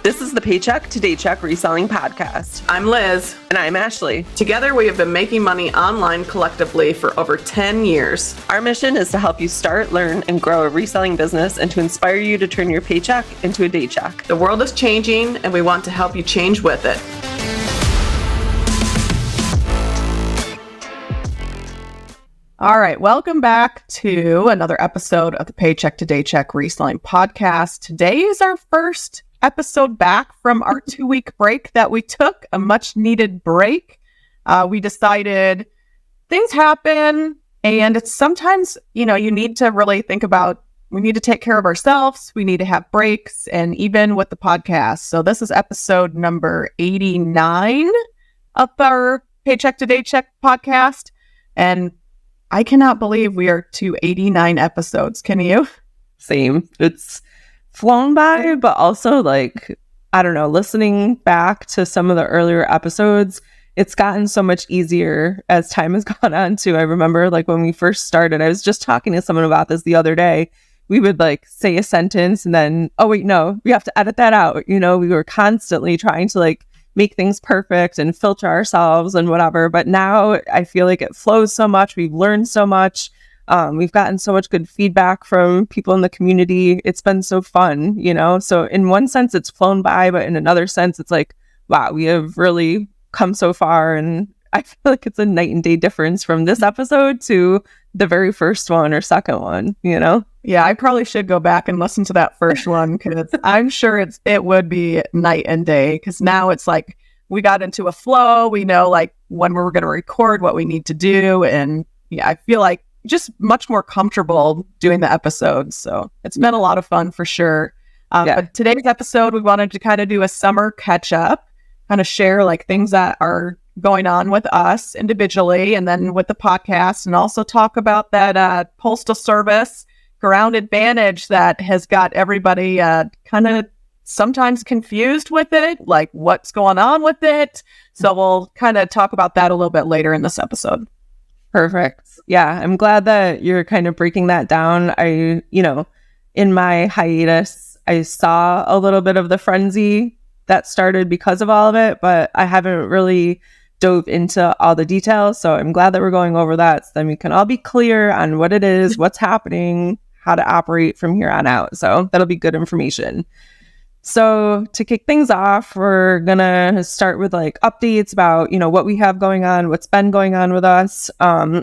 This is the Paycheck to Daycheck Reselling Podcast. I'm Liz. And I'm Ashley. Together, we have been making money online collectively for over 10 years. Our mission is to help you start, learn, and grow a reselling business and to inspire you to turn your paycheck into a daycheck. The world is changing, and we want to help you change with it. All right, welcome back to another episode of the Paycheck to Daycheck Reselling Podcast. Today is our first episode back from our 2-week break that we took, a much needed break. We decided things happen, and it's sometimes, you need to really think about, we need to take care of ourselves. We need to have breaks, and even with the podcast. So this is episode number 89 of our Paycheck to Daycheck podcast. And I cannot believe we are to 89 episodes. Can you? Same. It's flown by, but also listening back to some of the earlier episodes, it's gotten so much easier as time has gone on too. I remember when we first started, I was just talking to someone about this the other day. We would say a sentence and then, oh wait, no, we have to edit that out. We were constantly trying to make things perfect and filter ourselves and whatever. But now I feel like it flows so much. We've learned so much. We've gotten so much good feedback from people in the community. It's been so fun, So in one sense, it's flown by, but in another sense, it's wow, we have really come so far. And I feel like it's a night and day difference from this episode to the very first one or second one, Yeah, I probably should go back and listen to that first one because I'm sure it would be night and day because now it's we got into a flow. We know when we're going to record, what we need to do. And yeah, I feel just much more comfortable doing the episodes. So it's been a lot of fun for sure. But today's episode, we wanted to kind of do a summer catch up, kind of share things that are going on with us individually and then with the podcast, and also talk about that postal service ground advantage that has got everybody kind of sometimes confused with it, what's going on with it. So we'll kind of talk about that a little bit later in this episode. Perfect. Yeah, I'm glad that you're kind of breaking that down. I, in my hiatus, I saw a little bit of the frenzy that started because of all of it, but I haven't really dove into all the details. So I'm glad that we're going over that so then we can all be clear on what it is, what's happening, how to operate from here on out. So that'll be good information. So to kick things off, we're going to start with updates about, what we have going on, what's been going on with us.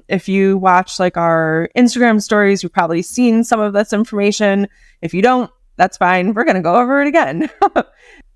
If you watch our Instagram stories, you've probably seen some of this information. If you don't, that's fine. We're going to go over it again.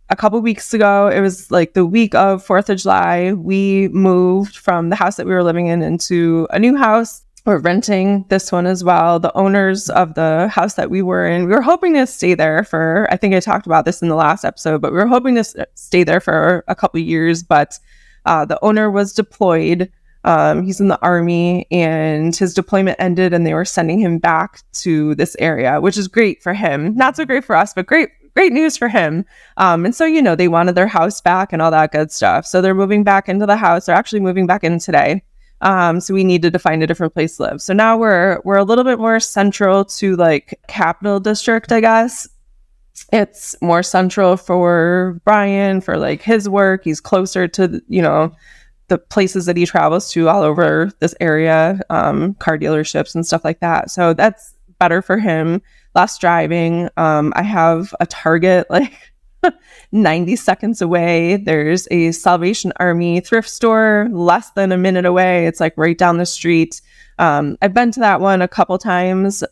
A couple weeks ago, it was the week of 4th of July, we moved from the house that we were living in into a new house. We're renting this one as well. The owners of the house that we were in, we were hoping to stay there for, I think I talked about this in the last episode, but we were hoping to stay there for a couple of years. But the owner was deployed. He's in the Army and his deployment ended and they were sending him back to this area, which is great for him. Not so great for us, but great news for him. And so, they wanted their house back and all that good stuff. So they're moving back into the house. They're actually moving back in today. So we needed to find a different place to live. So now we're a little bit more central to Capital District, I guess. It's more central for Brian for his work. He's closer to, the places that he travels to all over this area, car dealerships and stuff like that. So that's better for him. Less driving. I have a Target 90 seconds away. There's a Salvation Army thrift store less than a minute away. It's right down the street. I've been to that one a couple times.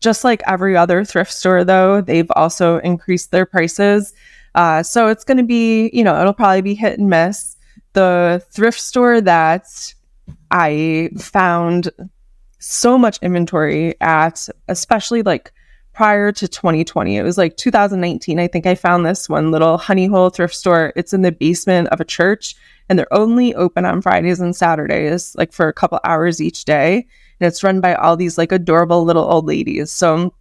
Just like every other thrift store though, they've also increased their prices. So it's going to be, it'll probably be hit and miss. The thrift store that I found so much inventory at, especially prior to 2020. It was 2019. I think I found this one little honey hole thrift store. It's in the basement of a church and they're only open on Fridays and Saturdays, for a couple hours each day. And it's run by all these adorable little old ladies. So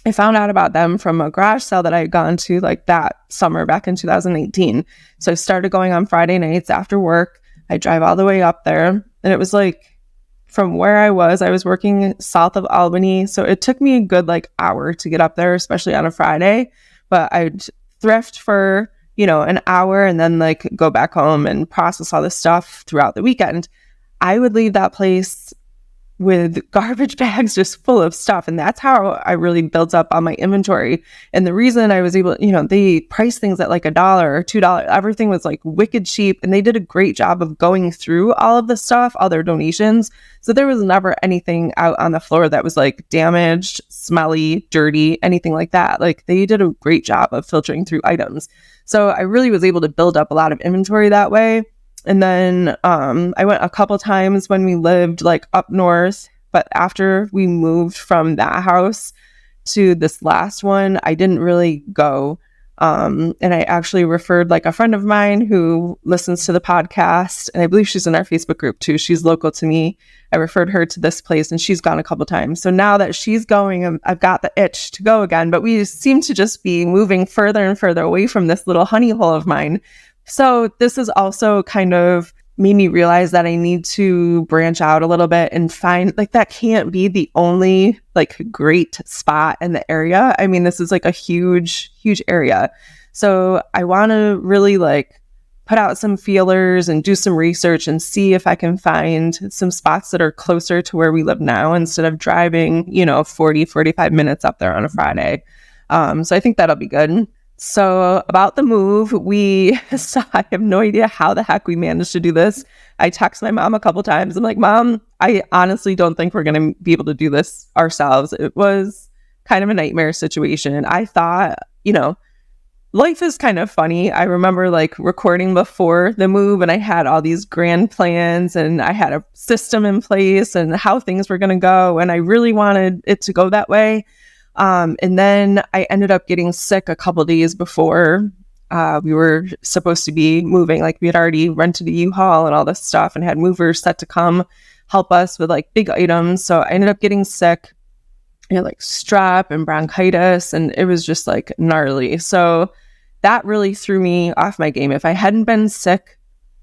I found out about them from a garage sale that I had gone to that summer back in 2018. So I started going on Friday nights after work. I drive all the way up there and it was from where I was working south of Albany. So it took me a good hour to get up there, especially on a Friday. But I'd thrift for, an hour and then like go back home and process all this stuff throughout the weekend, I would leave that place with garbage bags just full of stuff. And that's how I really built up on my inventory. And the reason I was able, they price things at like $1 or $2. Everything was like wicked cheap. And they did a great job of going through all of the stuff, all their donations. So there was never anything out on the floor that was like damaged, smelly, dirty, anything like that. Like they did a great job of filtering through items. So I really was able to build up a lot of inventory that way. And then I went a couple times when we lived like up north, but after we moved from that house to this last one, I didn't really go. And I actually referred like a friend of mine who listens to the podcast, and I believe she's in our Facebook group too. She's local to me. I referred her to this place and she's gone a couple times. So now that she's going, I've got the itch to go again, but we seem to just be moving further and further away from this little honey hole of mine. So this has also kind of made me realize that I need to branch out a little bit and find like that can't be the only like great spot in the area. I mean, this is like a huge, huge area. So I want to really like put out some feelers and do some research and see if I can find some spots that are closer to where we live now instead of driving, 45 minutes up there on a Friday. So I think that'll be good. So about the move, I have no idea how the heck we managed to do this. I text my mom a couple times. I'm like, Mom, I honestly don't think we're going to be able to do this ourselves. It was kind of a nightmare situation. I thought, life is kind of funny. I remember like recording before the move and I had all these grand plans and I had a system in place and how things were going to go. And I really wanted it to go that way. And then I ended up getting sick a couple days before we were supposed to be moving. Like we had already rented a U-Haul and all this stuff and had movers set to come help us with like big items. So I ended up getting sick, like strep and bronchitis, and it was just like gnarly. So that really threw me off my game. If I hadn't been sick,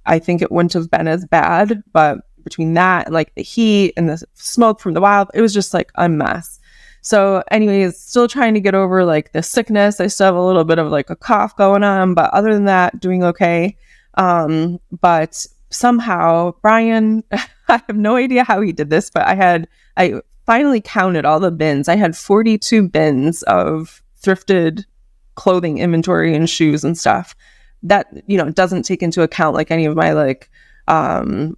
I think it wouldn't have been as bad. But between that, like the heat and the smoke from the wild, it was just like a mess. So anyways, still trying to get over like the sickness. I still have a little bit of like a cough going on, but other than that, doing okay. But somehow Brian, I have no idea how he did this, but I finally counted all the bins. I had 42 bins of thrifted clothing inventory and shoes and stuff that, doesn't take into account like any of my like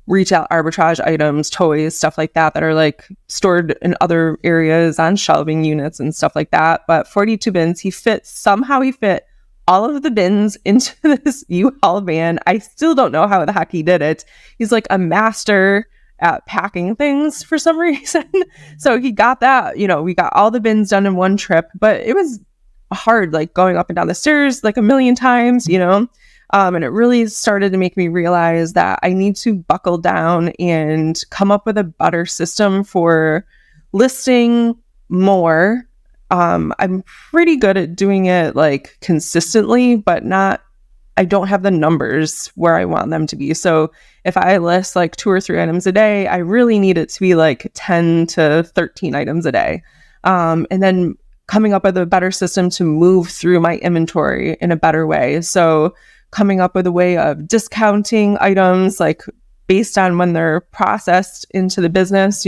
retail arbitrage items, toys, stuff like that are like stored in other areas on shelving units and stuff like that. But 42 bins, somehow he fit all of the bins into this U-Haul van. I still don't know how the heck he did it. He's like a master at packing things for some reason. So he got that, we got all the bins done in one trip, but it was hard, like going up and down the stairs like a million times, and it really started to make me realize that I need to buckle down and come up with a better system for listing more. I'm pretty good at doing it like consistently, but I don't have the numbers where I want them to be. So if I list like 2 or 3 items a day, I really need it to be like 10 to 13 items a day. And then coming up with a better system to move through my inventory in a better way. So coming up with a way of discounting items like based on when they're processed into the business,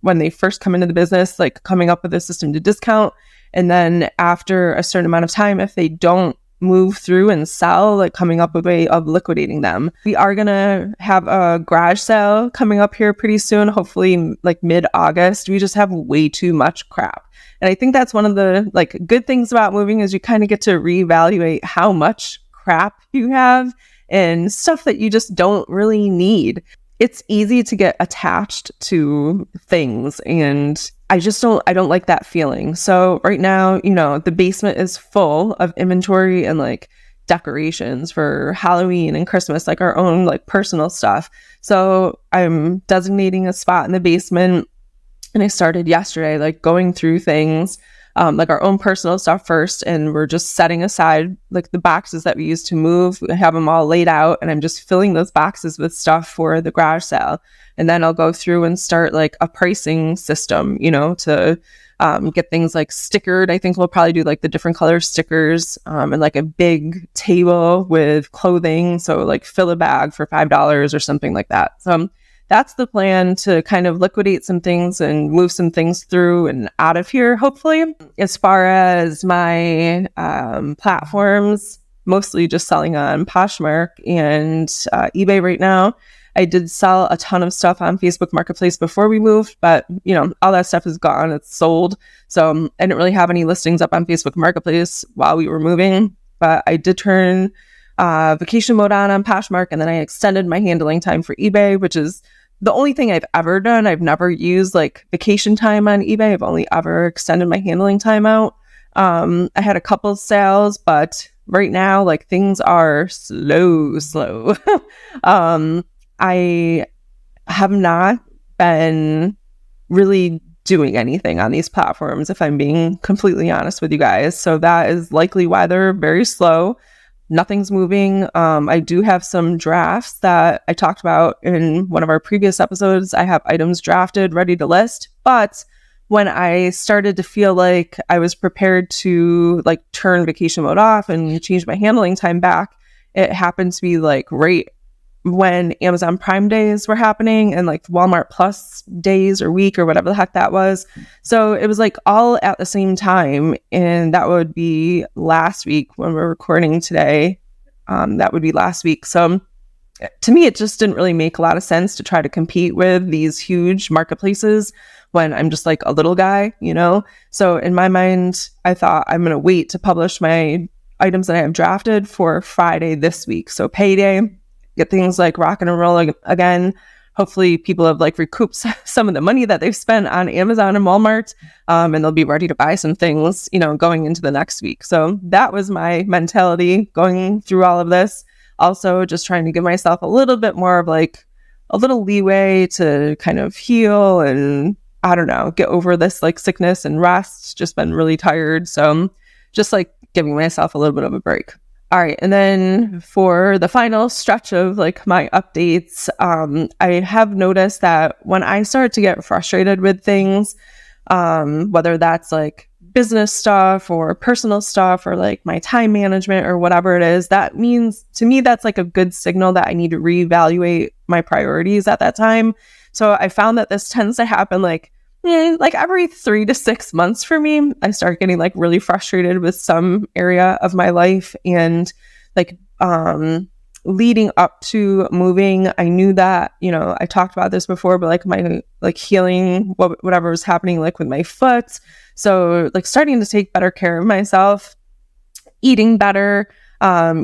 when they first come into the business, like coming up with a system to discount. And then after a certain amount of time, if they don't move through and sell, like coming up with a way of liquidating them. We are going to have a garage sale coming up here pretty soon, hopefully like mid-August. We just have way too much crap. And I think that's one of the like good things about moving is you kind of get to reevaluate how much crap you have and stuff that you just don't really need. It's easy to get attached to things and I don't like that feeling. So right now, the basement is full of inventory and like decorations for Halloween and Christmas, like our own like personal stuff. So I'm designating a spot in the basement and I started yesterday, like going through things, like our own personal stuff first. And we're just setting aside like the boxes that we use to move. I have them all laid out and I'm just filling those boxes with stuff for the garage sale. And then I'll go through and start like a pricing system, to get things like stickered. I think we'll probably do like the different color stickers, and like a big table with clothing. So like fill a bag for $5 or something like that. So that's the plan, to kind of liquidate some things and move some things through and out of here, hopefully. As far as my platforms, mostly just selling on Poshmark and eBay right now. I did sell a ton of stuff on Facebook Marketplace before we moved, but all that stuff is gone. It's sold. So I didn't really have any listings up on Facebook Marketplace while we were moving, but I did turn vacation mode on Poshmark, and then I extended my handling time for eBay, which is the only thing I've ever done. I've never used like vacation time on eBay. I've only ever extended my handling time out. I had a couple sales, but right now, like, things are slow. I have not been really doing anything on these platforms, if I'm being completely honest with you guys. So that is likely why they're very slow. Nothing's moving. I do have some drafts that I talked about in one of our previous episodes. I have items drafted, ready to list. But when I started to feel like I was prepared to like turn vacation mode off and change my handling time back, it happened to be like right when Amazon Prime days were happening and like Walmart Plus days or week or whatever the heck that was. So it was like all at the same time. And that would be last week when we're recording today. That would be last week. So to me, it just didn't really make a lot of sense to try to compete with these huge marketplaces when I'm just like a little guy, So in my mind, I thought I'm going to wait to publish my items that I have drafted for Friday this week. So payday, get things like rocking and rolling again. Hopefully people have like recouped some of the money that they've spent on Amazon and Walmart, and they'll be ready to buy some things, going into the next week. So that was my mentality going through all of this. Also just trying to give myself a little bit more of like a little leeway to kind of heal and, I don't know, get over this like sickness and rest. Just been really tired. So just like giving myself a little bit of a break. All right. And then for the final stretch of like my updates, I have noticed that when I start to get frustrated with things, whether that's like business stuff or personal stuff or like my time management or whatever it is, that means to me, that's like a good signal that I need to reevaluate my priorities at that time. So I found that this tends to happen like every 3 to 6 months for me. I start getting like really frustrated with some area of my life, and like leading up to moving, I knew that, I talked about this before, but like my like healing, whatever was happening like with my foot. So like starting to take better care of myself, eating better,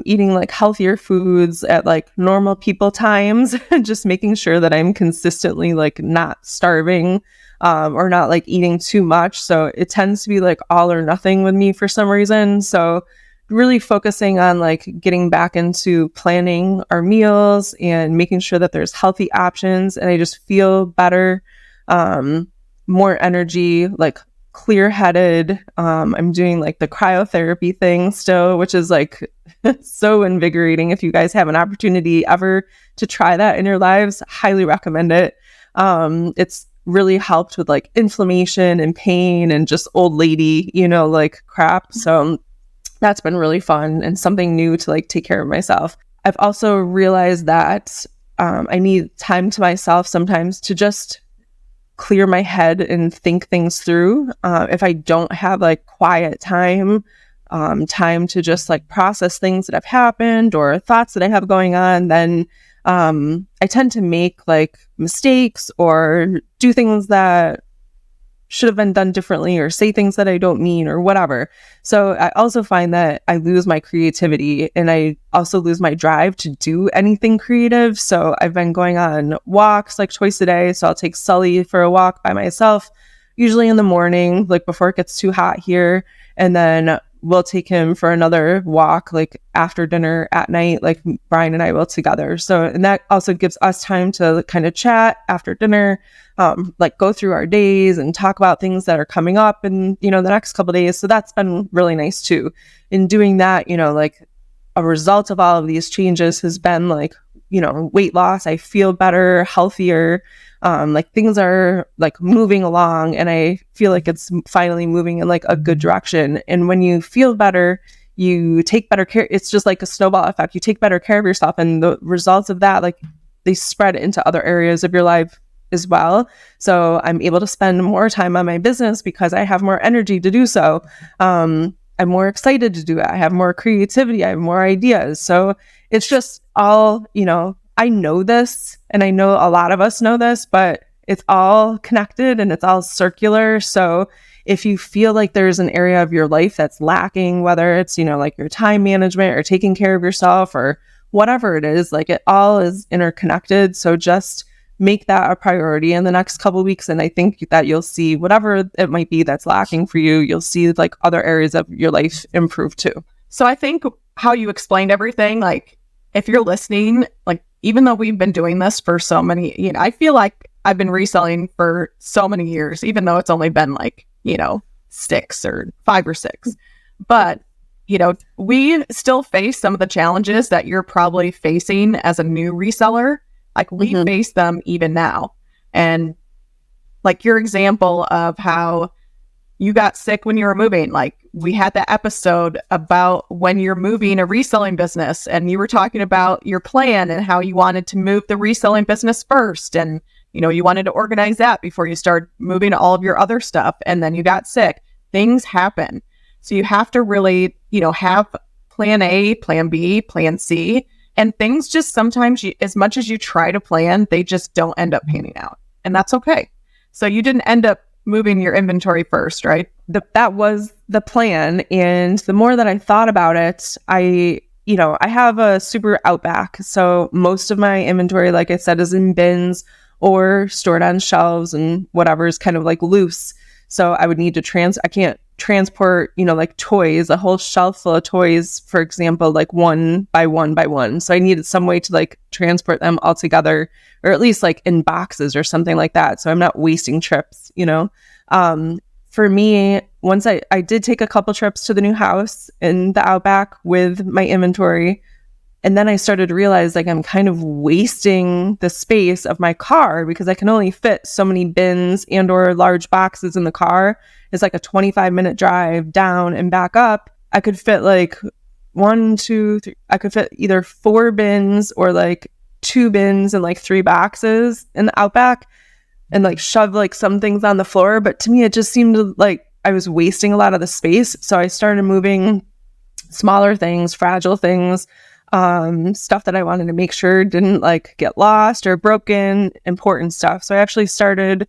eating like healthier foods at like normal people times, just making sure that I'm consistently like not starving, or not like eating too much. So it tends to be like all or nothing with me for some reason. So really focusing on like getting back into planning our meals and making sure that there's healthy options, and I just feel better, more energy, like clear-headed. I'm doing like the cryotherapy thing still, which is like so invigorating. If you guys have an opportunity ever to try that in your lives, highly recommend it. It's really helped with like inflammation and pain and just old lady, like crap. So that's been really fun and something new to like take care of myself. I've also realized that I need time to myself sometimes to just clear my head and think things through. If I don't have like quiet time, time to just like process things that have happened or thoughts that I have going on, then I tend to make like mistakes or do things that should have been done differently or say things that I don't mean or whatever. So I also find that I lose my creativity, and I also lose my drive to do anything creative. So I've been going on walks like twice a day. So I'll take Sully for a walk by myself, usually in the morning, like before it gets too hot here. And then we'll take him for another walk like after dinner at night, like Brian and I will together. So, and that also gives us time to kind of chat after dinner, like go through our days and talk about things that are coming up in, the next couple of days. So that's been really nice too. In doing that, like a result of all of these changes has been like, weight loss. I feel better, healthier. Like things are like moving along, and I feel like it's finally moving in like a good direction. And when you feel better, you take better care. It's just like a snowball effect. You take better care of yourself, and the results of that, like, they spread into other areas of your life as well. So I'm able to spend more time on my business because I have more energy to do so. I'm more excited to do it. I have more creativity. I have more ideas. So it's just all, I know this, and I know a lot of us know this, but it's all connected and it's all circular. So if you feel like there's an area of your life that's lacking, whether it's, like your time management or taking care of yourself or whatever it is, like it all is interconnected. So just make that a priority in the next couple of weeks. And I think that you'll see whatever it might be that's lacking for you, you'll see like other areas of your life improve too. So I think how you explained everything, like if you're listening, like even though we've been doing this for so many, I feel like I've been reselling for so many years, even though it's only been like, 6 or 5 or 6. But, we still face some of the challenges that you're probably facing as a new reseller. Like we face them even now. And like your example of how you got sick when you were moving, like we had that episode about when you're moving a reselling business, and you were talking about your plan and how you wanted to move the reselling business first. And, you wanted to organize that before you start moving all of your other stuff. And then you got sick. Things happen. So you have to really, have plan A, plan B, plan C. And things just sometimes, as much as you try to plan, they just don't end up panning out. And that's okay. So you didn't end up moving your inventory first, right? That was the plan. And the more that I thought about it, I have a super outback. So most of my inventory, like I said, is in bins or stored on shelves and whatever is kind of like loose. So I would need to I can't transport, like toys, a whole shelf full of toys, for example, like one by one by one. So I needed some way to like transport them all together, or at least like in boxes or something like that. So I'm not wasting trips, For me, once I did take a couple trips to the new house in the outback with my inventory. And then I started to realize like I'm kind of wasting the space of my car because I can only fit so many bins and or large boxes in the car. It's like a 25-minute drive down and back up. I could fit like 1, 2, 3. I could fit either 4 bins or like 2 bins and like 3 boxes in the outback and like shove like some things on the floor. But to me, it just seemed like I was wasting a lot of the space. So I started moving smaller things, fragile things, stuff that I wanted to make sure didn't like get lost or broken, important stuff. So I actually started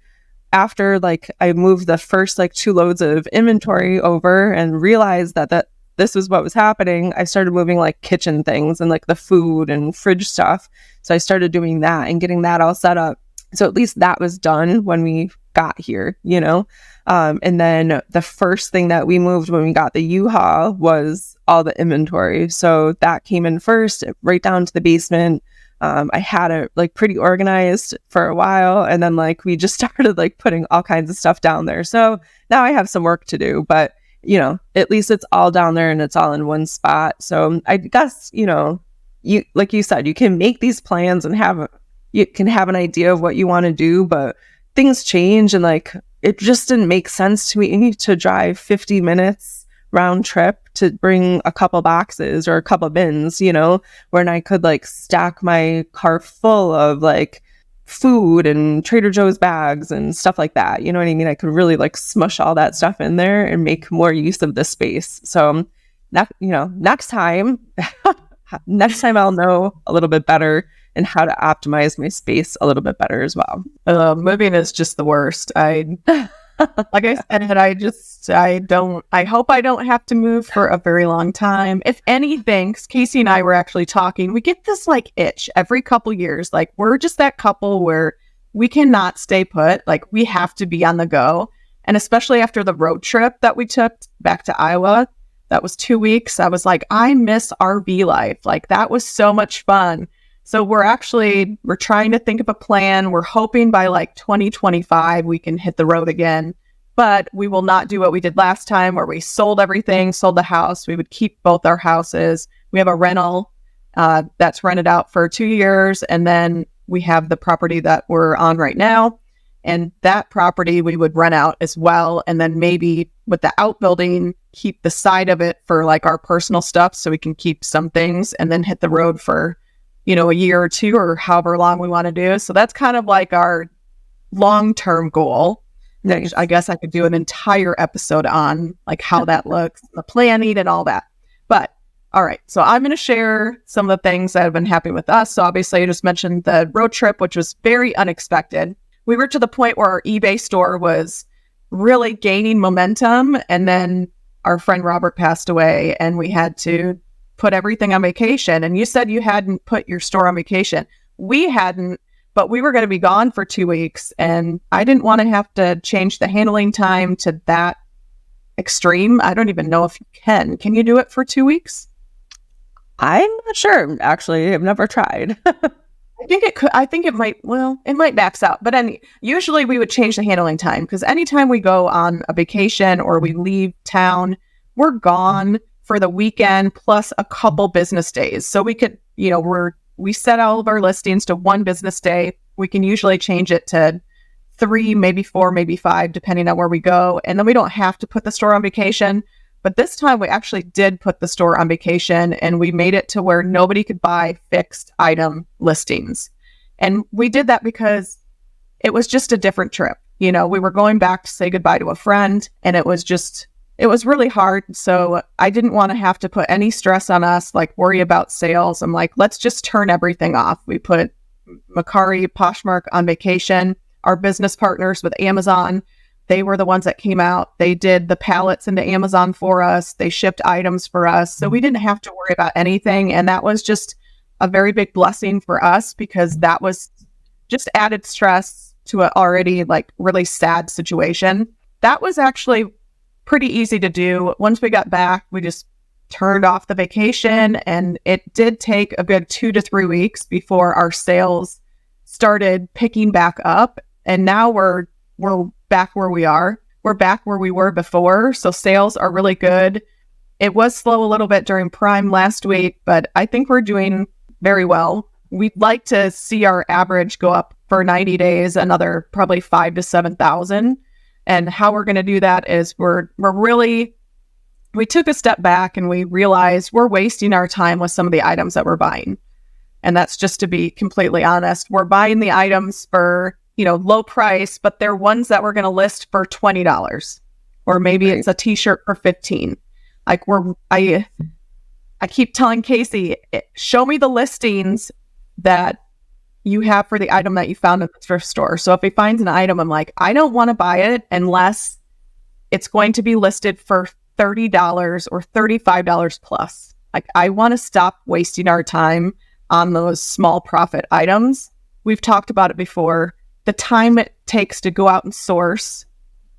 after like I moved the first like 2 loads of inventory over and realized that this was what was happening. I started moving like kitchen things and like the food and fridge stuff. So I started doing that and getting that all set up. So at least that was done when we got here, and then the first thing that we moved when we got the U-Haul was all the inventory. So that came in first, right down to the basement. I had it like pretty organized for a while, and then like we just started like putting all kinds of stuff down there. So now I have some work to do, but at least it's all down there and it's all in one spot. So I guess, you like you said, you can make these plans and you can have an idea of what you want to do, but things change, and like it just didn't make sense to me to drive 50 minutes round trip to bring a couple boxes or a couple bins, when I could like stack my car full of like food and Trader Joe's bags and stuff like that. You know what I mean? I could really like smush all that stuff in there and make more use of the space. So next time I'll know a little bit better and how to optimize my space a little bit better as well. Moving is just the worst. Like I said, I hope I don't have to move for a very long time. If anything, 'cause Casey and I were actually talking, we get this like itch every couple years. Like we're just that couple where we cannot stay put. Like we have to be on the go. And especially after the road trip that we took back to Iowa, that was 2 weeks. I was like, I miss RV life. Like that was so much fun. So we're trying to think of a plan. We're hoping by like 2025, we can hit the road again, but we will not do what we did last time where we sold everything, sold the house. We would keep both our houses. We have a rental that's rented out for 2 years. And then we have the property that we're on right now. And that property we would rent out as well. And then maybe with the outbuilding, keep the side of it for like our personal stuff so we can keep some things and then hit the road for, a year or two or however long we want to do. So that's kind of like our long-term goal. Nice. I guess I could do an entire episode on like how that looks, the planning and all that. But all right, so I'm going to share some of the things that have been happening with us. So obviously I just mentioned the road trip, which was very unexpected. We were to the point where our eBay store was really gaining momentum. And then our friend Robert passed away and we had to put everything on vacation. And you said you hadn't put your store on vacation. We hadn't, but we were going to be gone for 2 weeks. And I didn't want to have to change the handling time to that extreme. I don't even know if you can. Can you do it for 2 weeks? I'm not sure, actually. I've never tried. I think it could. I think it might. Well, it might max out. But usually we would change the handling time because anytime we go on a vacation or we leave town, we're gone for the weekend plus a couple business days. So we could, we set all of our listings to 1 business day. We can usually change it to 3, maybe 4, maybe 5, depending on where we go. And then we don't have to put the store on vacation. But this time we actually did put the store on vacation and we made it to where nobody could buy fixed item listings. And we did that because it was just a different trip. We were going back to say goodbye to a friend and it was really hard. So I didn't want to have to put any stress on us, like worry about sales. I'm like, let's just turn everything off. We put Macari Poshmark on vacation. Our business partners with Amazon, they were the ones that came out. They did the pallets into Amazon for us. They shipped items for us. So we didn't have to worry about anything. And that was just a very big blessing for us because that was just added stress to an already like really sad situation. That was actually pretty easy to do. Once we got back, we just turned off the vacation and it did take a good 2 to 3 weeks before our sales started picking back up. And now we're back where we are. We're back where we were before. So sales are really good. It was slow a little bit during Prime last week, but I think we're doing very well. We'd like to see our average go up for 90 days, another probably 5,000 to 7,000. And how we're going to do that is we took a step back and we realized we're wasting our time with some of the items that we're buying. And that's just to be completely honest. We're buying the items for low price, but they're ones that we're going to list for $20, or maybe it's a t-shirt for $15. Like I keep telling Casey, show me the listings that you have for the item that you found at the thrift store. So if he finds an item, I'm like, I don't want to buy it unless it's going to be listed for $30 or $35 plus. Like I want to stop wasting our time on those small profit items. We've talked about it before. The time it takes to go out and source,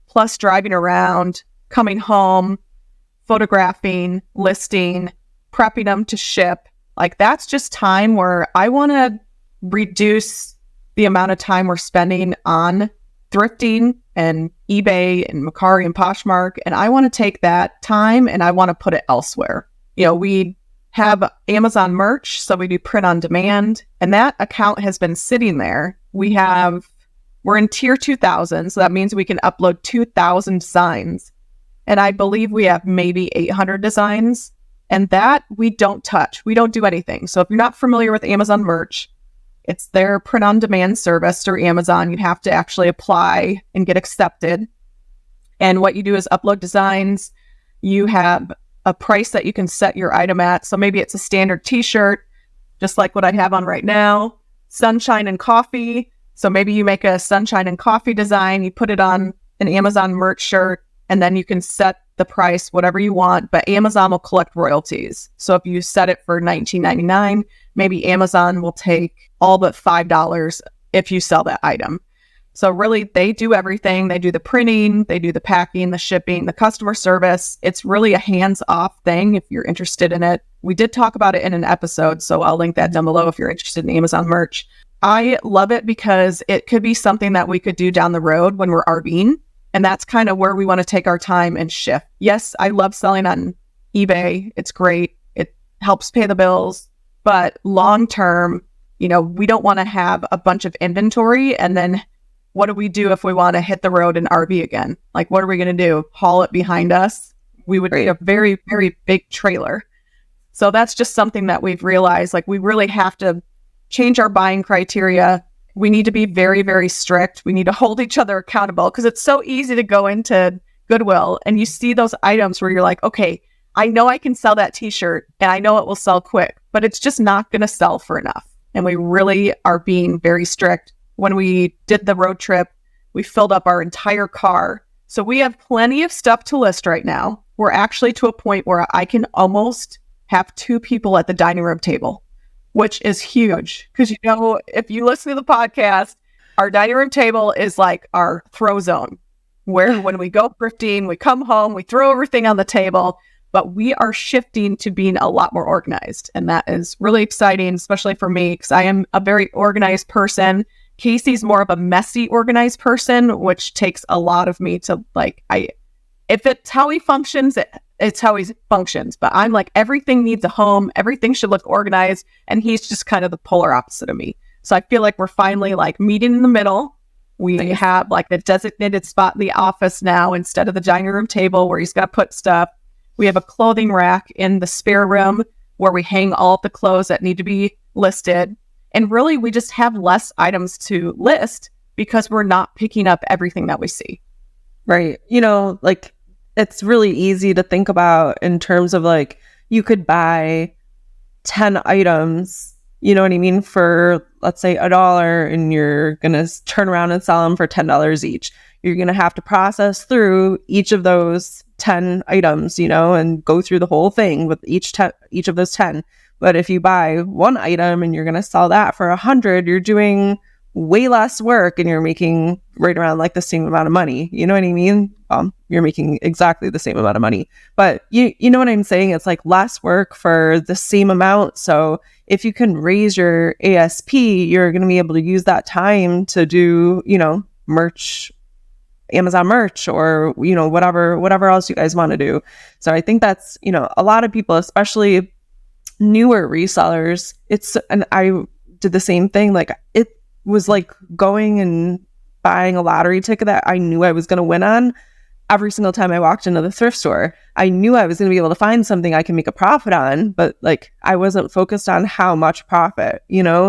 plus driving around, coming home, photographing, listing, prepping them to ship. Like that's just time where I want to reduce the amount of time we're spending on thrifting and eBay and Macari and Poshmark. And I want to take that time and I want to put it elsewhere. We have Amazon merch, so we do print on demand, and that account has been sitting there. We're in tier 2000, so that means we can upload 2,000 designs. And I believe we have maybe 800 designs, and that we don't touch. We don't do anything. So if you're not familiar with Amazon merch, it's their print on demand service through Amazon. You have to actually apply and get accepted. And what you do is upload designs. You have a price that you can set your item at. So maybe it's a standard t-shirt, just like what I have on right now, sunshine and coffee. So maybe you make a sunshine and coffee design, you put it on an Amazon merch shirt, and then you can set the price, whatever you want, but Amazon will collect royalties. So if you set it for $19.99, maybe Amazon will take all but $5 if you sell that item. So really, they do everything. They do the printing, they do the packing, the shipping, the customer service. It's really a hands-off thing if you're interested in it. We did talk about it in an episode, so I'll link that down below if you're interested in Amazon merch. I love it because it could be something that we could do down the road when we're RVing. And that's kind of where we want to take our time and shift. Yes, I love selling on eBay. It's great. It helps pay the bills. But long term, we don't want to have a bunch of inventory. And then what do we do if we want to hit the road and RV again? Like, what are we going to do? Haul it behind us? We would need a very, very big trailer. So that's just something that we've realized, like, we really have to change our buying criteria. We need to be very, very strict. We need to hold each other accountable, because it's so easy to go into Goodwill and you see those items where you're like, okay, I know I can sell that t-shirt and I know it will sell quick, but it's just not going to sell for enough. And we really are being very strict. When we did the road trip, we filled up our entire car. So we have plenty of stuff to list right now. We're actually to a point where I can almost have 2 people at the dining room table, which is huge. Because, if you listen to the podcast, our dining room table is like our throw zone, where when we go thrifting, we come home, we throw everything on the table, but we are shifting to being a lot more organized. And that is really exciting, especially for me, because I am a very organized person. Casey's more of a messy, organized person, which takes a lot of me to if it's how he functions, it's how he functions. But I'm like, everything needs a home. Everything should look organized. And he's just kind of the polar opposite of me. So I feel like we're finally meeting in the middle. We have the designated spot in the office now instead of the dining room table where he's got to put stuff. We have a clothing rack in the spare room where we hang all of the clothes that need to be listed. And really, we just have less items to list because we're not picking up everything that we see. Right. It's really easy to think about in terms of you could buy 10 items, you know what I mean, for let's say $1, and you're going to turn around and sell them for $10 each. You're going to have to process through each of those 10 items, and go through the whole thing with each of those 10. But if you buy one item and you're going to sell that for 100, you're doing way less work and you're making right around the same amount of money. You know what I mean? You're making exactly the same amount of money, but you know what I'm saying? It's less work for the same amount. So if you can raise your ASP, you're going to be able to use that time to do, merch, Amazon merch, or, whatever else you guys want to do. So I think that's, a lot of people, especially newer resellers, and I did the same thing. It was going and buying a lottery ticket that I knew I was going to win on. Every single time I walked into the thrift store, I knew I was going to be able to find something I can make a profit on, but I wasn't focused on how much profit,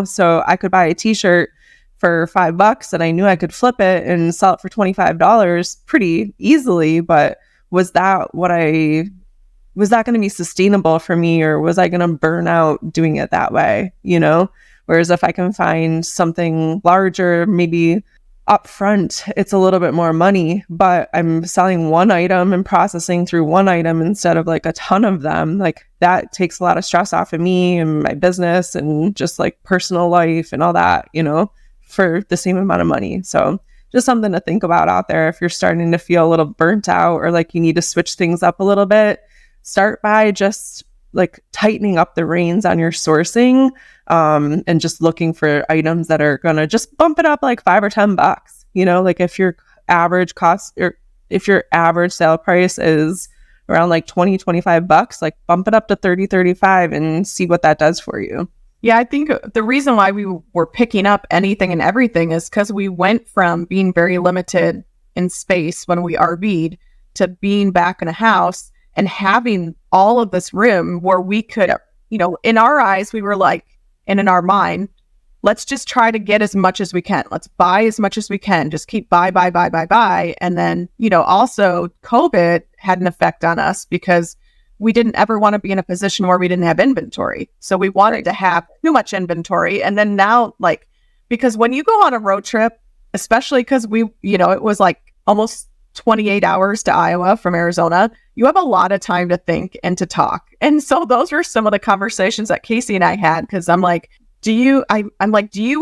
so I could buy a t-shirt for $5 and I knew I could flip it and sell it for $25 pretty easily. But was that going to be sustainable for me, or was I going to burn out doing it that way? Whereas if I can find something larger, maybe up front, it's a little bit more money, but I'm selling one item and processing through one item instead of a ton of them. That takes a lot of stress off of me and my business and just personal life and all that, for the same amount of money. So just something to think about out there. If you're starting to feel a little burnt out, or you need to switch things up a little bit, start by just tightening up the reins on your sourcing, and just looking for items that are going to just bump it up $5 or $10. If your average cost, or if your average sale price is around $20-$25, bump it up to $30-$35 and see what that does for you. Yeah, I think the reason why we were picking up anything and everything is because we went from being very limited in space when we RV'd to being back in a house and having all of this room where we could, in our eyes, we were and in our mind, let's just try to get as much as we can. Let's buy as much as we can. Just keep buy. And then, also COVID had an effect on us because we didn't ever want to be in a position where we didn't have inventory. So we wanted to have too much inventory. And then now, because when you go on a road trip, especially because it was almost 28 hours to Iowa from Arizona, you have a lot of time to think and to talk. And so those were some of the conversations that Casey and I had, because I'm do you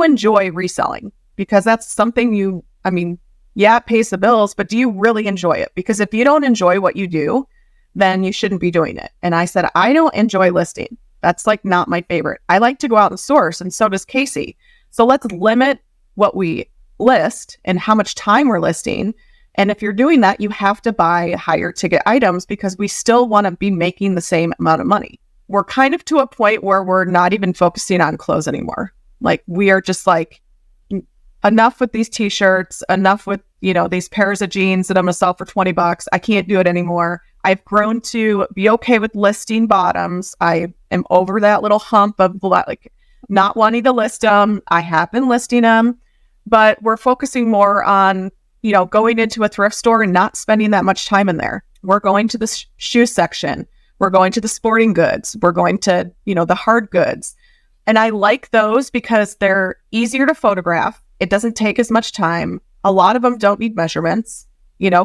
enjoy reselling? Because that's something it pays the bills, but do you really enjoy it? Because if you don't enjoy what you do, then you shouldn't be doing it. And I said, I don't enjoy listing. That's not my favorite. I like to go out and source, and so does Casey. So let's limit what we list and how much time we're listing. And if you're doing that, you have to buy higher ticket items because we still want to be making the same amount of money. we're kind of to a point where we're not even focusing on clothes anymore. Like, we are just like, enough with these t-shirts, enough with, these pairs of jeans that I'm going to sell for $20. I can't do it anymore. I've grown to be okay with listing bottoms. I am over that little hump of like not wanting to list them. I have been listing them, but we're focusing more on, going into a thrift store and not spending that much time in there. We're going to the shoe section. We're going to the sporting goods. We're going to, the hard goods. And I like those because they're easier to photograph. It doesn't take as much time. A lot of them don't need measurements.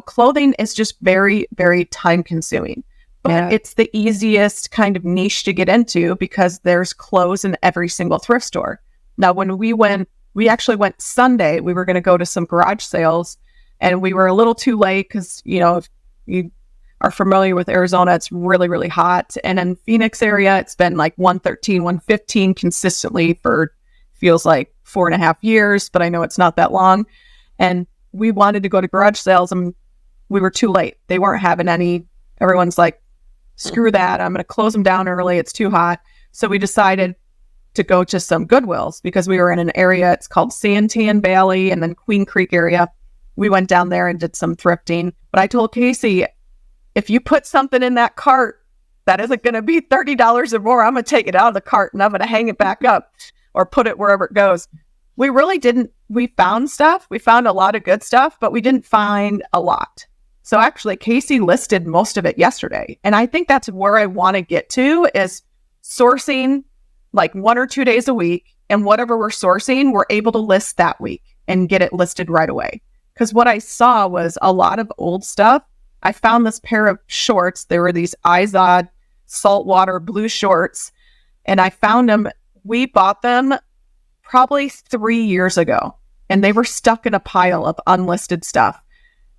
Clothing is just very, very time consuming, but it's the easiest kind of niche to get into because there's clothes in every single thrift store. Now, when we actually went Sunday, we were going to go to some garage sales and we were a little too late because, if you are familiar with Arizona, it's really, really hot. And in Phoenix area, it's been like 113, 115 consistently for feels like 4.5 years, but I know it's not that long. And we wanted to go to garage sales and we were too late. They weren't having any. Everyone's like, screw that. I'm going to close them down early. It's too hot. So we decided to go to some Goodwills because we were in an area. It's called Santan Valley and then Queen Creek area. We went down there and did some thrifting. But I told Casey, if you put something in that cart that isn't going to be $30 or more, I'm going to take it out of the cart and I'm going to hang it back up or put it wherever it goes. We really didn't. We found stuff. We found a lot of good stuff, but we didn't find a lot. So actually, Casey listed most of it yesterday. And I think that's where I want to get to is sourcing like 1 or 2 days a week. And whatever we're sourcing, we're able to list that week and get it listed right away. Because what I saw was a lot of old stuff. I found this pair of shorts. There were these Izod saltwater blue shorts. And I found them. We bought them probably 3 years ago. And they were stuck in a pile of unlisted stuff.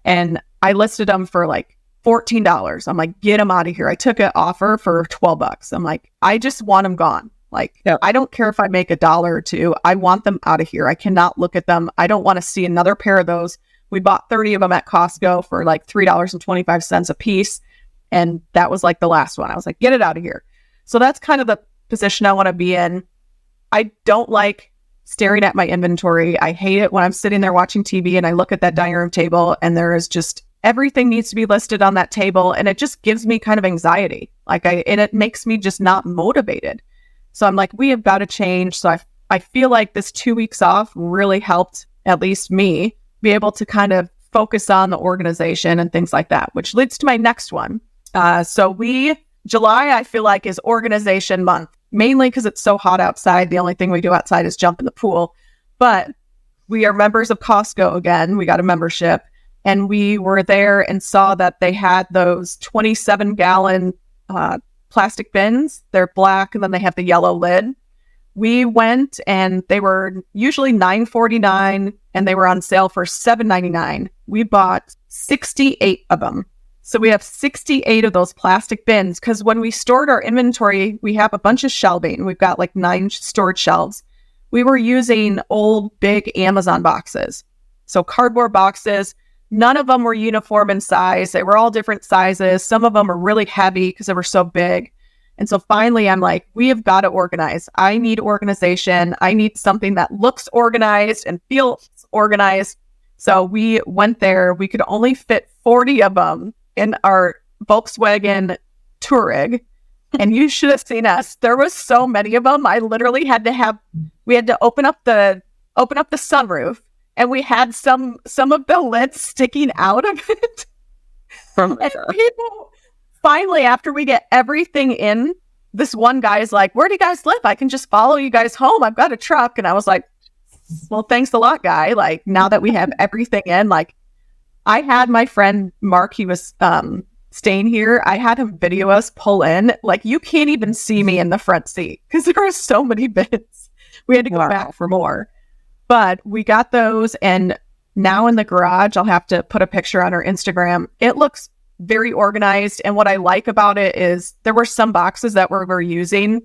And I listed them for like $14. I'm like, get them out of here. I took an offer for $12. I'm like, I just want them gone. Like, I don't care if I make $1 or $2. I want them out of here. I cannot look at them. I don't want to see another pair of those. We bought 30 of them at Costco for like $3.25 a piece. And that was like the last one. I was like, get it out of here. So that's kind of the position I want to be in. I don't like staring at my inventory. I hate it when I'm sitting there watching TV and I look at that dining room table and there is just everything needs to be listed on that table. And it just gives me kind of anxiety. And it makes me just not motivated. So I'm like, we have got to change. So I feel like this 2 weeks off really helped, at least me, be able to kind of focus on the organization and things like that, which leads to my next one. July, I feel like, is organization month, mainly because it's so hot outside. The only thing we do outside is jump in the pool. But we are members of Costco again. We got a membership. And we were there and saw that they had those 27-gallon plastic bins. They're black, and then they have the yellow lid. We went, and they were usually $9.49, and they were on sale for $7.99. We bought 68 of them. So we have 68 of those plastic bins because when we stored our inventory, we have a bunch of shelving. We've got like 9 storage shelves. We were using old, big Amazon boxes. So cardboard boxes. None of them were uniform in size. They were all different sizes. Some of them are really heavy because they were so big. And so finally, I'm like, we have got to organize. I need organization. I need something that looks organized and feels organized. So we went there. We could only fit 40 of them in our Volkswagen Touareg. And you should have seen us. There was so many of them. I literally we had to open up the sunroof. And we had some of the lids sticking out of it. And people, finally, after we get everything in, this one guy is like, where do you guys live? I can just follow you guys home. I've got a truck. And I was like, well, thanks a lot, guy. Like, now that we have everything in, like, I had my friend Mark, he was staying here. I had him video us pull in. Like, you can't even see me in the front seat because there are so many bins. We had to go back for more. But we got those, and now in the garage, I'll have to put a picture on our Instagram. It looks very organized, and what I like about it is there were some boxes that we're using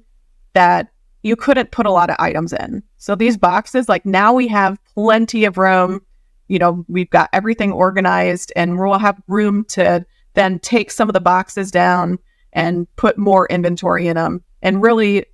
that you couldn't put a lot of items in. So these boxes, like, now we have plenty of room. You know, we've got everything organized, and we'll have room to then take some of the boxes down and put more inventory in them. and really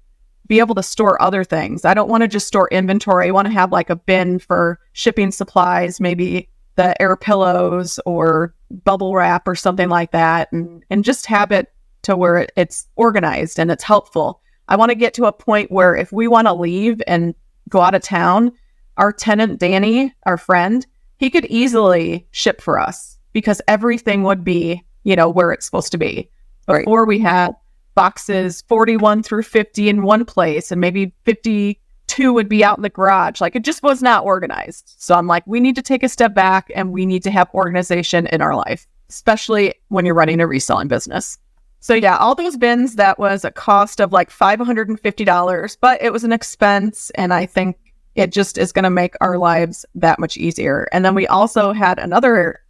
be able to store other things. I don't want to just store inventory. I want to have like a bin for shipping supplies, maybe the air pillows or bubble wrap or something like that, and just have it to where it's organized and it's helpful. I want to get to a point where if we want to leave and go out of town, our tenant, Danny, our friend, he could easily ship for us because everything would be, where it's supposed to be. Before we had boxes 41 through 50 in one place and maybe 52 would be out in the garage. Like, it just was not organized. So I'm like, we need to take a step back and we need to have organization in our life, especially when you're running a reselling business. So yeah, all those bins, that was a cost of like $550, but it was an expense. And I think it just is going to make our lives that much easier. And then we also had another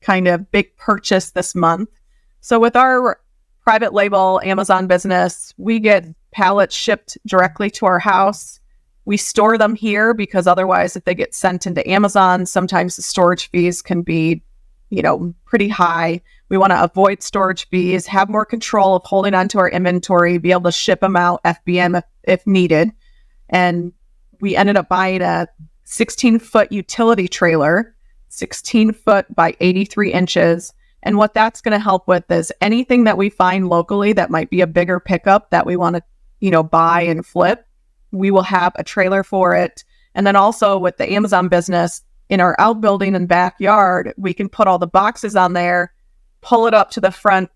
kind of big purchase this month. So with our private label Amazon business, we get pallets shipped directly to our house. We store them here because otherwise if they get sent into Amazon, sometimes the storage fees can be, pretty high. We want to avoid storage fees, have more control of holding onto our inventory, be able to ship them out FBM if needed. And we ended up buying a 16-foot utility trailer, 16 foot by 83 inches. And what that's going to help with is anything that we find locally that might be a bigger pickup that we want to, buy and flip, we will have a trailer for it. And then also with the Amazon business, in our outbuilding and backyard, we can put all the boxes on there, pull it up to the front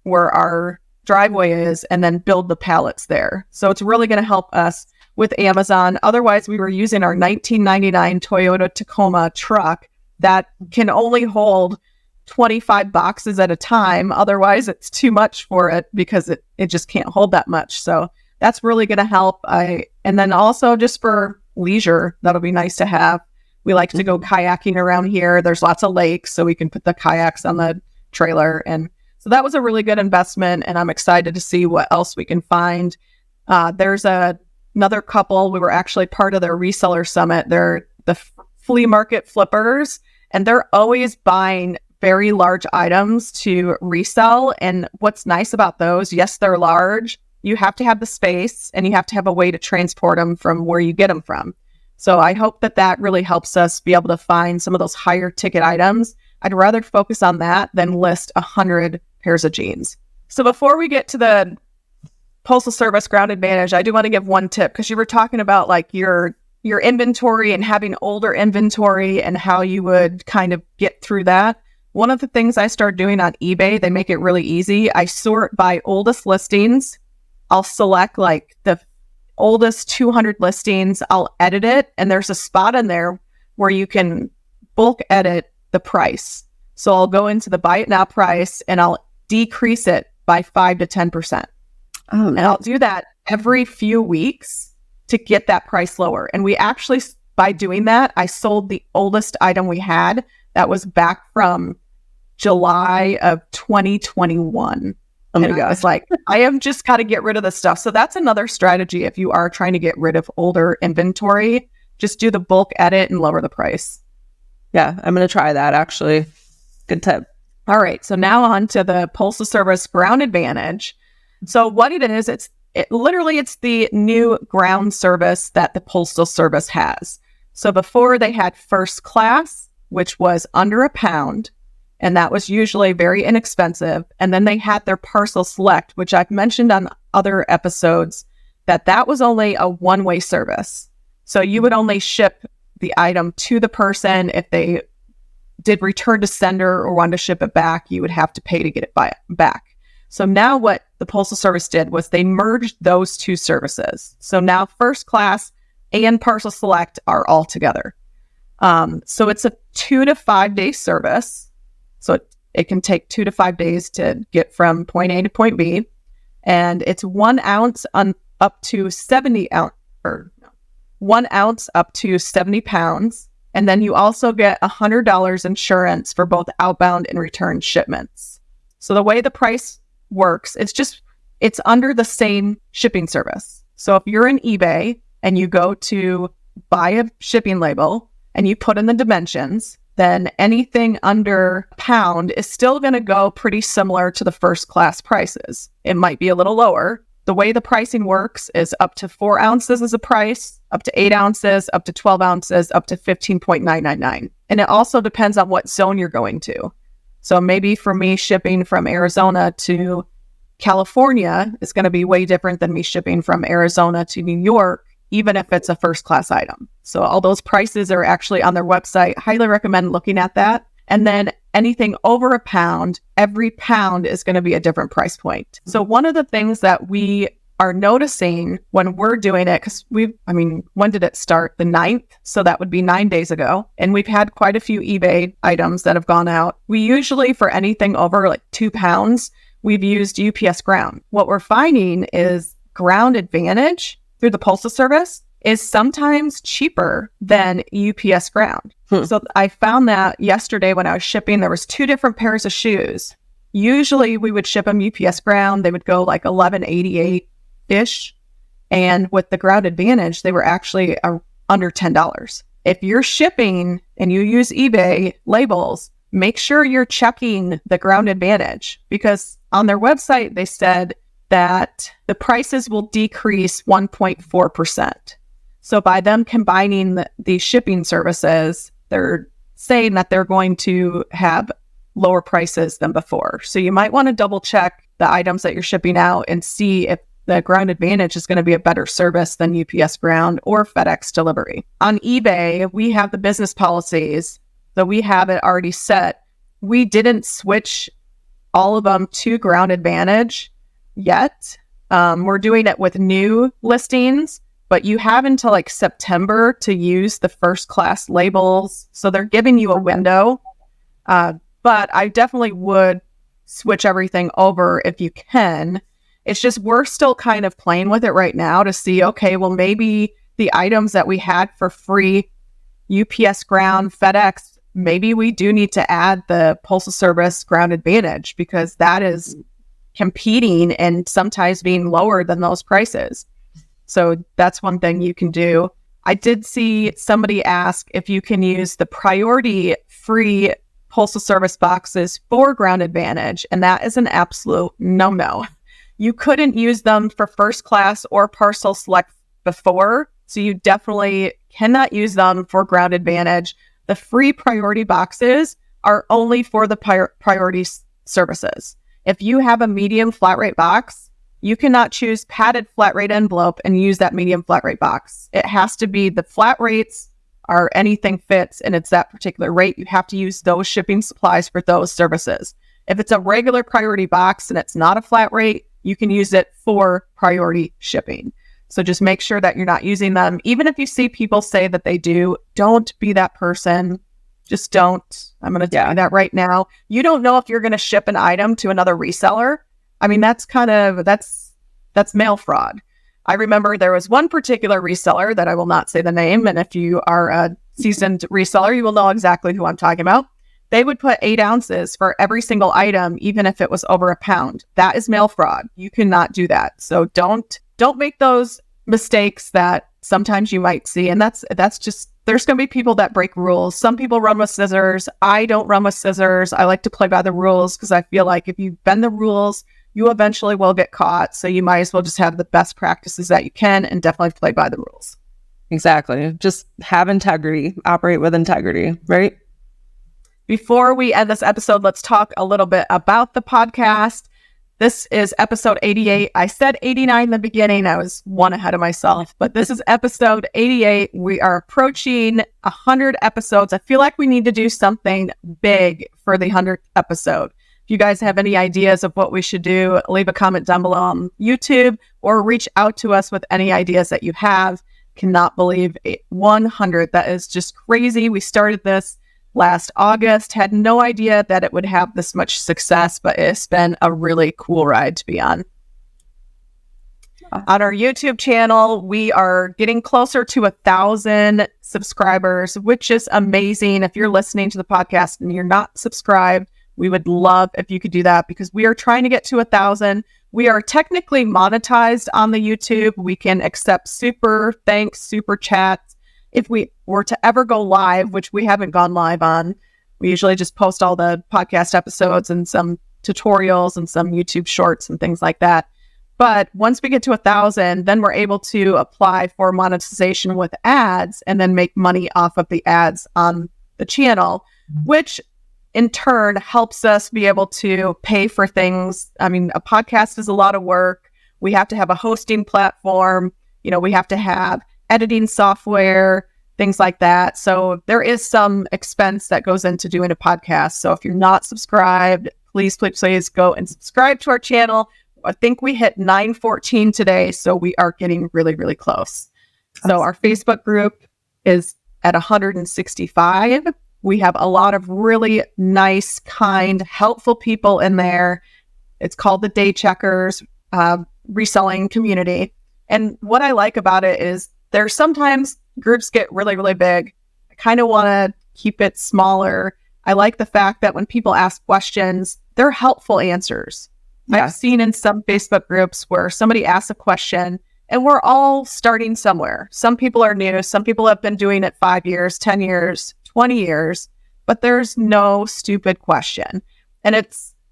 where our driveway is, and then build the pallets there. So it's really going to help us with Amazon. Otherwise, we were using our 1999 Toyota Tacoma truck that can only hold 25 boxes at a time. Otherwise, it's too much for it because it just can't hold that much. So that's really going to help. And then also just for leisure, that'll be nice to have. We like to go kayaking around here. There's lots of lakes, so we can put the kayaks on the trailer. And so that was a really good investment, and I'm excited to see what else we can find. There's another couple. We were actually part of their reseller summit. They're the flea market flippers, and they're always buying very large items to resell. And what's nice about those, yes, they're large. You have to have the space, and you have to have a way to transport them from where you get them from. So I hope that really helps us be able to find some of those higher ticket items. I'd rather focus on that than list 100 pairs of jeans. So before we get to the Postal Service Ground Advantage, I do want to give one tip, because you were talking about like your inventory and having older inventory and how you would kind of get through that. One of the things I started doing on eBay, they make it really easy. I sort by oldest listings. I'll select like the oldest 200 listings. I'll edit it, and there's a spot in there where you can bulk edit the price. So I'll go into the buy it now price and I'll decrease it by 5 to 10%. Oh, and I'll do that every few weeks to get that price lower. And we actually, by doing that, I sold the oldest item we had that was back from July of 2021. Oh my God. It's like, I have just got to get rid of the stuff. So that's another strategy. If you are trying to get rid of older inventory, just do the bulk edit and lower the price. Yeah, I'm going to try that actually. Good tip. All right. So now on to the Postal Service Ground Advantage. So what it is, it's the new ground service that the Postal Service has. So before they had first class, which was under £1, and that was usually very inexpensive. And then they had their parcel select, which I've mentioned on other episodes, that was only a one-way service. So you would only ship the item to the person. If they did return to sender or wanted to ship it back, you would have to pay to get it back. So now what the Postal Service did was they merged those two services. So now first class and parcel select are all together. So it's a 2 to 5 day service. So it can take 2 to 5 days to get from point A to point B. And it's 1 ounce up to 70 ounce, or 1 ounce up to 70 pounds. And then you also get $100 insurance for both outbound and return shipments. So the way the price works, it's under the same shipping service. So if you're in eBay and you go to buy a shipping label and you put in the dimensions, then anything under £1 is still going to go pretty similar to the first class prices. It might be a little lower, the way the pricing works is up to 4 ounces is a price, up to 8 ounces, up to 12 ounces, up to 15.999. And it also depends on what zone you're going to. So maybe for me, shipping from Arizona to California is going to be way different than me shipping from Arizona to New York, even if it's a first class item. So all those prices are actually on their website. Highly recommend looking at that. And then anything over a pound, every pound is going to be a different price point. So one of the things that we are noticing when we're doing it, because when did it start? The 9th. So that would be 9 days ago. And we've had quite a few eBay items that have gone out. We usually, for anything over like 2 pounds, we've used UPS Ground. What we're finding is Ground Advantage through the Postal Service is sometimes cheaper than UPS Ground. So I found that yesterday when I was shipping, there was 2 different pairs of shoes. Usually we would ship them UPS Ground. They would go like $11.88-ish. And with the Ground Advantage, they were actually under $10. If you're shipping and you use eBay labels, make sure you're checking the Ground Advantage, because on their website, they said that the prices will decrease 1.4%. So by them combining the shipping services, they're saying that they're going to have lower prices than before. So you might want to double check the items that you're shipping out and see if the Ground Advantage is going to be a better service than UPS Ground or FedEx delivery. On eBay, we have the business policies, so we have it already set. We didn't switch all of them to Ground Advantage yet. We're doing it with new listings, but you have until like September to use the first class labels. So they're giving you a window. But I definitely would switch everything over if you can. It's just we're still kind of playing with it right now to see, okay, well, maybe the items that we had for free, UPS Ground, FedEx, maybe we do need to add the Postal Service Ground Advantage, because that is competing and sometimes being lower than those prices. So that's one thing you can do. I did see somebody ask if you can use the priority free Postal Service boxes for Ground Advantage, and that is an absolute no-no. You couldn't use them for first class or parcel select before, so you definitely cannot use them for Ground Advantage. The free priority boxes are only for the priority services. If you have a medium flat rate box, you cannot choose padded flat rate envelope and use that medium flat rate box. It has to be the flat rates or anything fits and it's that particular rate. You have to use those shipping supplies for those services. If it's a regular priority box and it's not a flat rate, you can use it for priority shipping. So just make sure that you're not using them. Even if you see people say that they do, don't be that person. Just don't. I'm going to tell you that right now. You don't know if you're going to ship an item to another reseller. I mean, that's mail fraud. I remember there was one particular reseller that I will not say the name. And if you are a seasoned reseller, you will know exactly who I'm talking about. They would put 8 ounces for every single item, even if it was over a pound. That is mail fraud. You cannot do that. So don't make those mistakes that sometimes you might see. And that's just, there's going to be people that break rules. Some people run with scissors. I don't run with scissors. I like to play by the rules because I feel like if you bend the rules, you eventually will get caught. So you might as well just have the best practices that you can and definitely play by the rules. Exactly. Just have integrity, operate with integrity, right? Before we end this episode, let's talk a little bit about the podcast. This is episode 88. I said 89 in the beginning. I was one ahead of myself, but this is episode 88. We are approaching 100 episodes. I feel like we need to do something big for the 100th episode. If you guys have any ideas of what we should do, leave a comment down below on YouTube or reach out to us with any ideas that you have. Cannot believe 100. That is just crazy. We started this last August, had no idea that it would have this much success, but it's been a really cool ride to be on. On our YouTube channel, we are getting closer to 1,000 subscribers, which is amazing. If you're listening to the podcast and you're not subscribed, we would love if you could do that because we are trying to get to 1,000. We are technically monetized on the YouTube. We can accept super thanks, super chats. If we were to ever go live, which we haven't gone live on, we usually just post all the podcast episodes and some tutorials and some YouTube shorts and things like that. But once we get to 1,000, then we're able to apply for monetization with ads and then make money off of the ads on the channel, which in turn helps us be able to pay for things. I mean, a podcast is a lot of work. We have to have a hosting platform. We have to have editing software, things like that. So there is some expense that goes into doing a podcast. So if you're not subscribed, please go and subscribe to our channel. I think we hit 914 today, so we are getting really, really close. So our Facebook group is at 165. We have a lot of really nice, kind, helpful people in there. It's called the Daycheckers Reselling Community. And what I like about it is there's sometimes groups get really, really big. I kind of want to keep it smaller. I like the fact that when people ask questions, they're helpful answers. Yeah. I've seen in some Facebook groups where somebody asks a question and we're all starting somewhere. Some people are new. Some people have been doing it 5 years, 10 years, 20 years, but there's no stupid question. And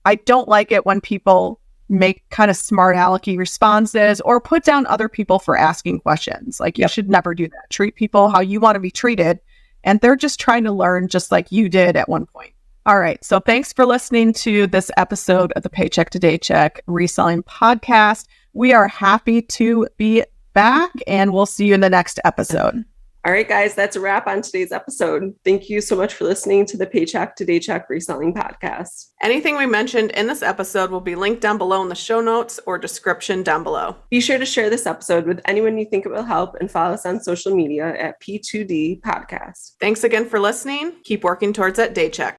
I don't like it when people make kind of smart alecky responses or put down other people for asking questions. Like you should never do that. Treat people how you want to be treated. And they're just trying to learn just like you did at one point. All right. So thanks for listening to this episode of the Paycheck to Daycheck Reselling Podcast. We are happy to be back and we'll see you in the next episode. All right, guys, that's a wrap on today's episode. Thank you so much for listening to the Paycheck to Daycheck Reselling Podcast. Anything we mentioned in this episode will be linked down below in the show notes or description down below. Be sure to share this episode with anyone you think it will help and follow us on social media at P2D Podcast. Thanks again for listening. Keep working towards that Daycheck.